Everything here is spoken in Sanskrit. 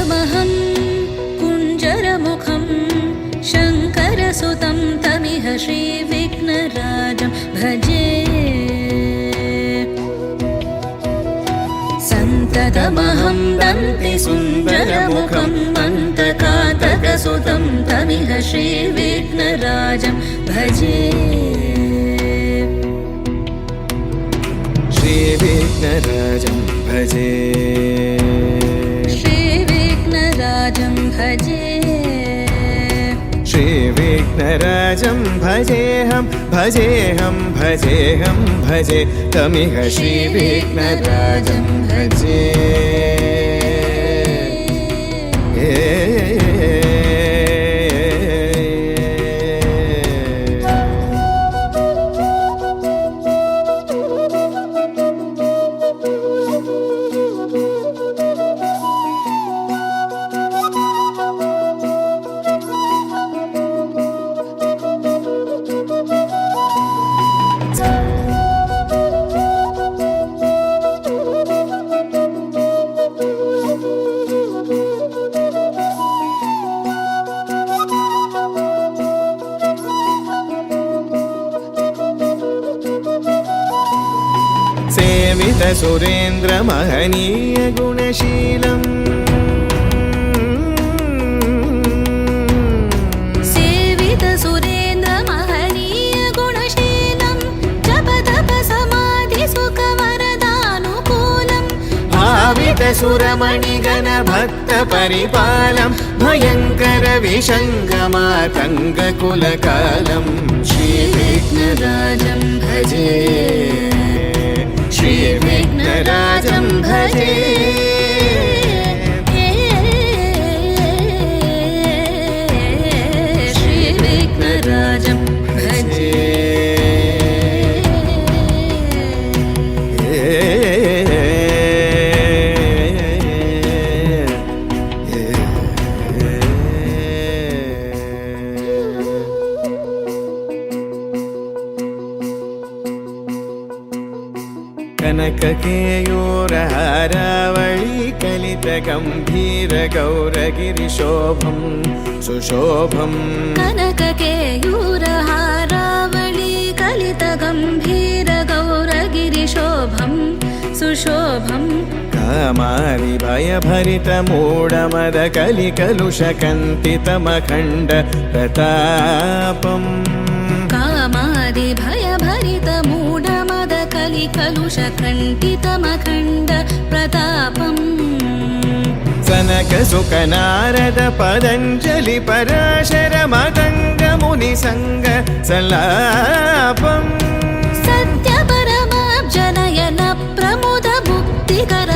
सन्ततमहं कुञ्जरमुखं शङ्करसुतं तमिह श्रीविघ्नराजं भजे सन्ततमहं दन्तिसुन्दरमुखं मन्तकातकसुतं तमिह श्रीविघ्नराजं भजे श्रीविघ्नराजं भजे श्रीविघ्नराजं भजे श्रीविघ्नराजं भजेऽहं भजेऽहं भजेऽहं भजे तमिह श्रीविघ्नराजं भजे सेवित सुरेन्द्र महनीय गुणशीलम् सेवित सुरेन्द्र महनीय गुणशीलं जप तप समाधि सुख वरदानुकूलम् भावित सुरमणिगण भक्त परिपालं भयङ्कर विषङ्गमातङ्ग कुलकालं श्रीविघ्नराजं भजे श्रीविघ्नराजं भजे श्रीविघ्नराजं भजे कनककेयूरहारावळी कलितगम्भीरगौरगिरिशोभं सुशोभं कनककेयूरहारावळी कलितगम्भीरगौरगिरिशोभं सुशोभं कामारि भयभरितमूढमदकलिकलुषकन्तितमखण्ड प्रतापम् कामादि भयभरितमूढमदकलिकलुषकण्टितमखण्ड प्रतापम् सनकसुकनारद पतञ्जलि पराशर मतङ्गमुनिसङ्ग सल्लापम् सत्यपरमाब्जनयन प्रमुद मुक्तिकर